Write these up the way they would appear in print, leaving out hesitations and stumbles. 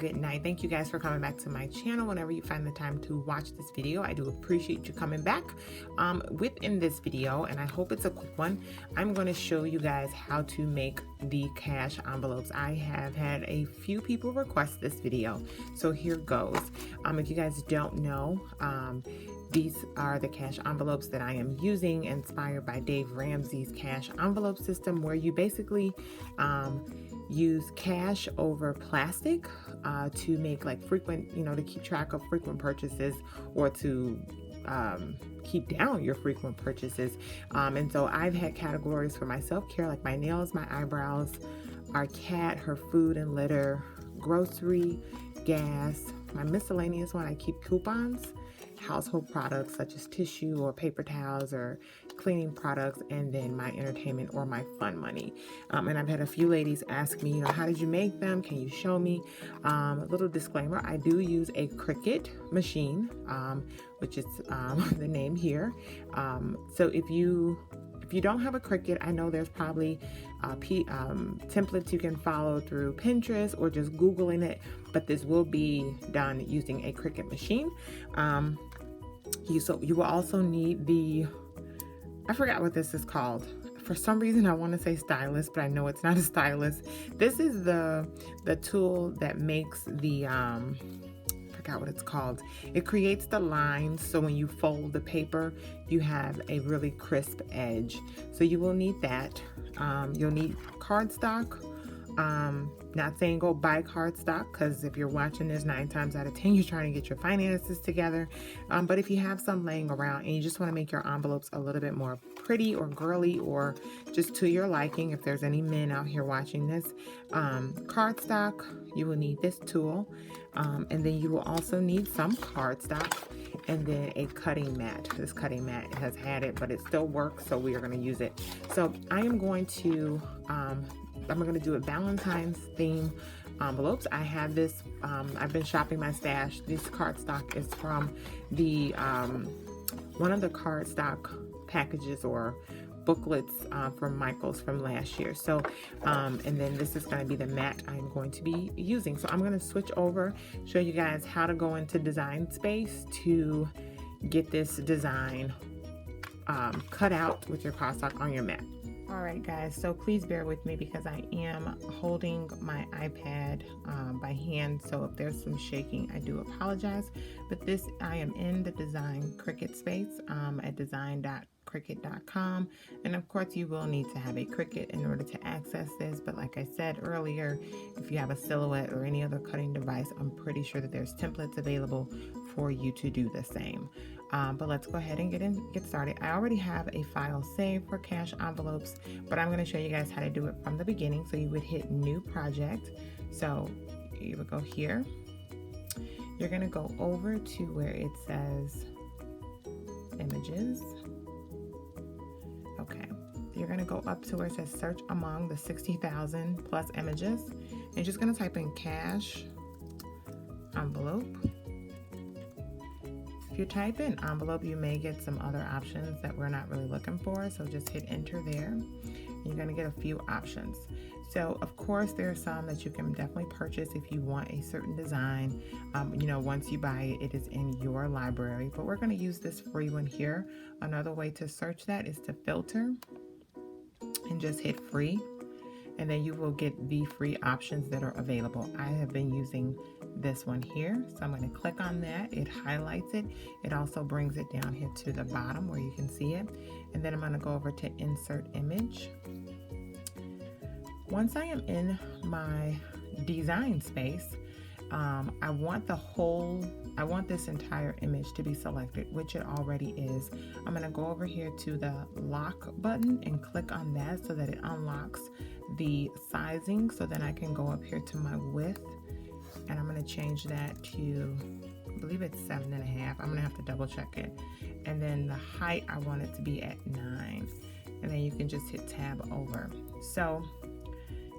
good night. Thank you guys for coming back to my channel whenever you find the time to watch this video. I do appreciate you coming back. Within this video, and I hope it's a quick one, I'm going to show you guys how to make the cash envelopes. I have had a few people request this video, so here goes. If you guys don't know, these are the cash envelopes that I am using, inspired by Dave Ramsey's cash envelope system, where you basically use cash over plastic to make like frequent, to keep track of frequent purchases, or to keep down your frequent purchases. And so I've had categories for my self-care, like my nails, my eyebrows, our cat, her food and litter, grocery, gas. My miscellaneous one, I keep coupons, household products such as tissue or paper towels or cleaning products, and then my entertainment or my fun money. And I've had a few ladies ask me, how did you make them? Can you show me? A little disclaimer, I do use a Cricut machine, which is the name here. So if you don't have a Cricut, I know there's probably templates you can follow through Pinterest or just Googling it, but this will be done using a Cricut machine. You will also need I forgot what this is called. For some reason I want to say stylus, but I know it's not a stylus. This is the tool that makes the forgot what it's called. It creates the lines, so when you fold the paper, you have a really crisp edge. So you will need that. You'll need cardstock. Not saying go buy cardstock, because if you're watching this, 9 times out of 10 you're trying to get your finances together. But if you have some laying around and you just want to make your envelopes a little bit more pretty or girly, or just to your liking, if there's any men out here watching this, cardstock, you will need this tool. And then you will also need some cardstock, and then a cutting mat. This cutting mat has had it, but it still works, so we are going to use it. So I am going to do a Valentine's theme envelopes. I have this, I've been shopping my stash. This cardstock is from the one of the cardstock packages or booklets from Michael's from last year. So and then this is going to be the mat I'm going to be using. So I'm going to switch over, show you guys how to go into Design Space to get this design cut out with your cardstock on your mat. Alright guys, so please bear with me because I am holding my iPad by hand, so if there's some shaking, I do apologize. But I am in the Design Cricut space at design.cricut.com, and of course you will need to have a Cricut in order to access this, but like I said earlier, if you have a Silhouette or any other cutting device, I'm pretty sure that there's templates available for you to do the same. But let's go ahead and get started. I already have a file saved for cash envelopes, but I'm going to show you guys how to do it from the beginning. So you would hit New Project. So you would go here. You're going to go over to where it says Images. Okay. You're going to go up to where it says Search among the 60,000 plus images. And you're just going to type in cash envelope. If you type in envelope, you may get some other options that we're not really looking for, so just hit enter there. And you're going to get a few options. So of course there are some that you can definitely purchase if you want a certain design. Once you buy it, it is in your library, but we're going to use this free one here. Another way to search that is to filter and just hit free, and then you will get the free options that are available. I have been using this one here, so I'm going to click on that. It highlights it. It also brings it down here to the bottom where you can see it, and then I'm going to go over to insert image. Once I am in my design space, I want this entire image to be selected, which it already is. I'm going to go over here to the lock button and click on that so that it unlocks the sizing, so then I can go up here to my width, and I'm going to change that to, I believe it's 7.5. I'm going to have to double check it. And then the height, I want it to be at 9, and then you can just hit tab over. So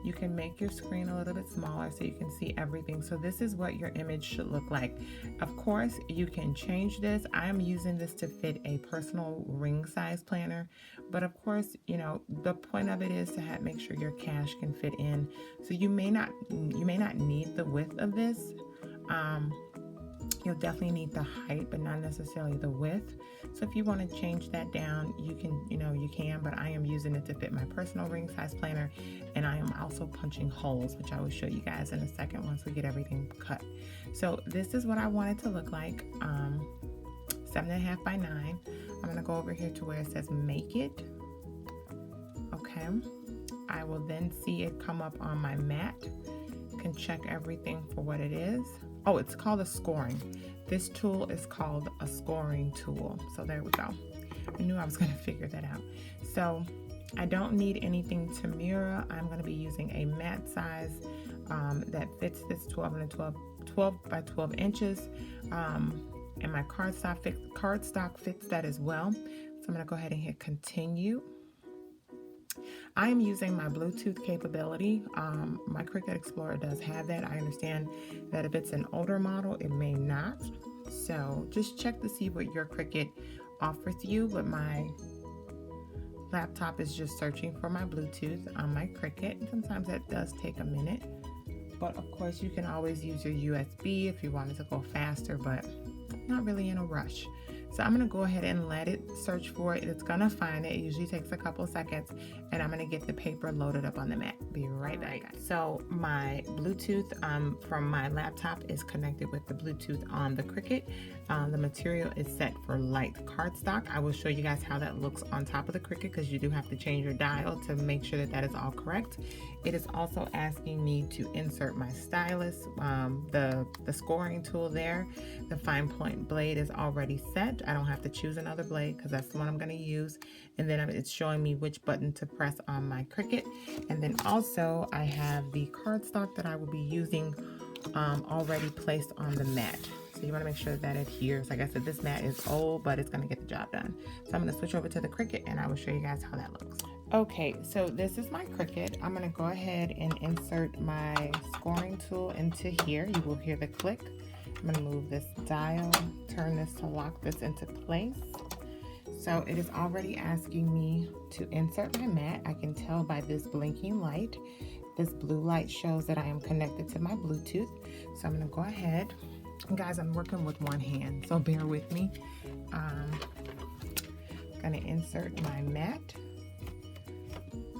you can make your screen a little bit smaller so you can see everything. So this is what your image should look like. Of course, you can change this. I am using this to fit a personal ring size planner, but of course, you know, the point of it is to make sure your cash can fit in. So you may not need the width of this. You'll definitely need the height, but not necessarily the width. So if you want to change that down, you can, but I am using it to fit my personal ring size planner, and I am also punching holes, which I will show you guys in a second once we get everything cut. So this is what I want it to look like, 7.5 by 9. I'm going to go over here to where it says make it. Okay. I will then see it come up on my mat. You can check everything for what it is. Oh, it's called a scoring. This tool is called a scoring tool. So there we go. I knew I was going to figure that out. So I don't need anything to mirror. I'm going to be using a mat size that fits this 12 by 12 inches. And my cardstock fits that as well. So I'm going to go ahead and hit continue. I am using my Bluetooth capability. My Cricut Explorer does have that. I understand that if it's an older model, it may not. So just check to see what your Cricut offers you. But my laptop is just searching for my Bluetooth on my Cricut. Sometimes that does take a minute. But of course, you can always use your USB if you wanted to go faster, but not really in a rush. So I'm going to go ahead and let it search for it. It's going to find it. It usually takes a couple seconds, and I'm going to get the paper loaded up on the mat. Be right back, guys. So my Bluetooth from my laptop is connected with the Bluetooth on the Cricut. The material is set for light cardstock. I will show you guys how that looks on top of the Cricut, because you do have to change your dial to make sure that that is all correct. It is also asking me to insert my stylus, the scoring tool there. The fine point blade is already set. I don't have to choose another blade because that's the one I'm going to use. And then it's showing me which button to press on my Cricut. And then also I have the cardstock that I will be using already placed on the mat. So you want to make sure that adheres. Like I said, this mat is old, but it's going to get the job done. So I'm going to switch over to the Cricut and I will show you guys how that looks. Okay, so this is my Cricut. I'm going to go ahead and insert my scoring tool into here. You will hear the click. I'm going to move this dial, turn this to lock this into place. So it is already asking me to insert my mat. I can tell by this blinking light. This blue light shows that I am connected to my Bluetooth. So I'm going to go ahead. And guys, I'm working with one hand, so bear with me. I'm going to insert my mat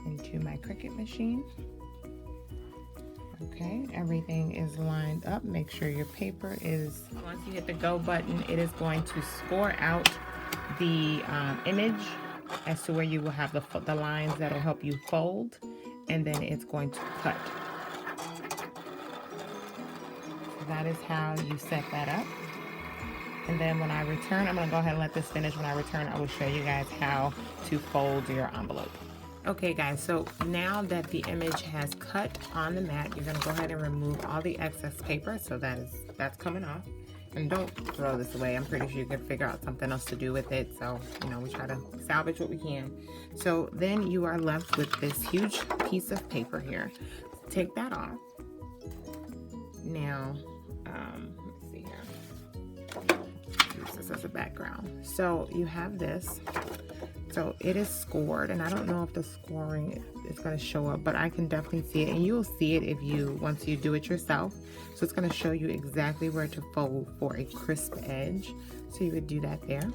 into my Cricut machine. Okay, everything is lined up. Make sure your paper is, once you hit the go button, it is going to score out the image as to where you will have the lines that will help you fold, and then it's going to cut. So that is how you set that up. And then when I return, I'm going to go ahead and let this finish. When I return, I will show you guys how to fold your envelope. Okay guys, so now that the image has cut on the mat, you're going to go ahead and remove all the excess paper. So that's coming off. And don't throw this away. I'm pretty sure you can figure out something else to do with it. So, you know, we try to salvage what we can. So then you are left with this huge piece of paper here. Take that off. Now, let's see here. Use this as a background. So you have this. So it is scored, and I don't know if the scoring is going to show up, but I can definitely see it, and you'll see it once you do it yourself. So it's going to show you exactly where to fold for a crisp edge. So you would do that there.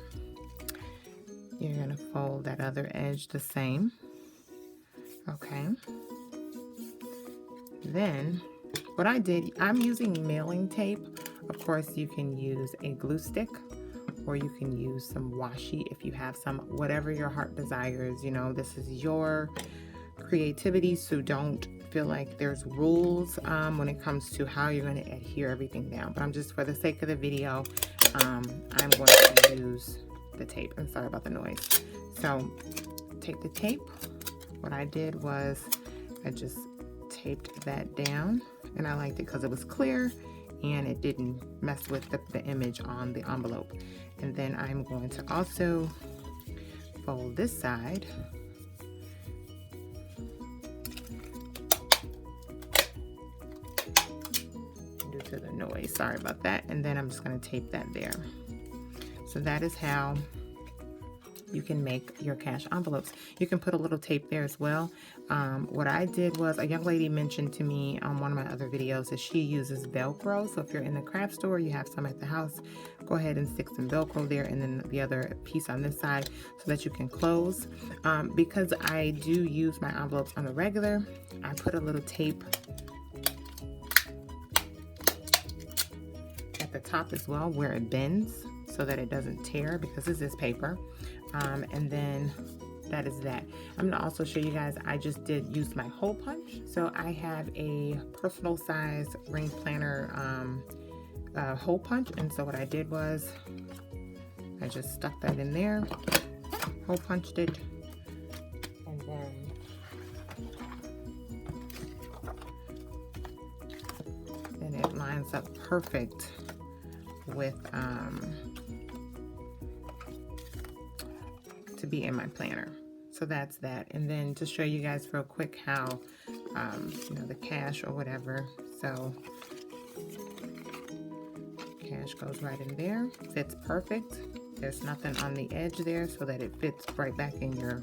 You're going to fold that other edge the same. Okay. Then what I did, I'm using mailing tape. Of course, you can use a glue stick, or you can use some washi if you have some, whatever your heart desires. You know, this is your creativity, so don't feel like there's rules when it comes to how you're going to adhere everything down. But I'm just, for the sake of the video, I'm going to use the tape. I'm sorry about the noise. So take the tape. What I did was I just taped that down, and I liked it because it was clear and it didn't mess with the image on the envelope. And then I'm going to also fold this side. noise. Sorry about that. And then I'm just going to tape that there. So that is how you can make your cash envelopes. You can put a little tape there as well. What I did was, a young lady mentioned to me on one of my other videos that she uses Velcro. So if you're in the craft store, you have some at the house, go ahead and stick some Velcro there, and then the other piece on this side so that you can close. Because I do use my envelopes on the regular, I put a little tape at the top as well where it bends so that it doesn't tear, because this is paper. And then that is that. I'm gonna also show you guys, I just did use my hole punch. So I have a personal size ring planner hole punch. And so what I did was I just stuck that in there, hole punched it, and then it lines up perfect with to be in my planner. So that's that. And then to show you guys real quick how you know, the cash or whatever, so cash goes right in there, fits perfect. There's nothing on the edge there, so that it fits right back in your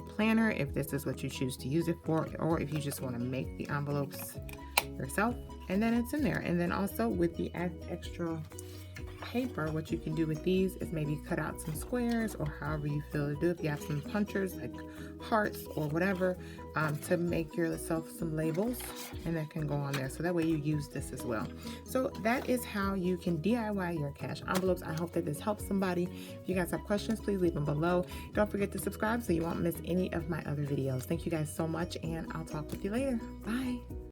planner if this is what you choose to use it for, or if you just want to make the envelopes yourself. And then it's in there. And then also with the extra paper, what you can do with these is maybe cut out some squares, or however you feel to do. If you have some punchers like hearts or whatever, to make yourself some labels, and that can go on there, so that way you use this as well. So that is how you can DIY your cash envelopes. I hope that this helps somebody. If you guys have questions, please leave them below. Don't forget to subscribe so you won't miss any of my other videos. Thank you guys so much, and I'll talk with you later. Bye.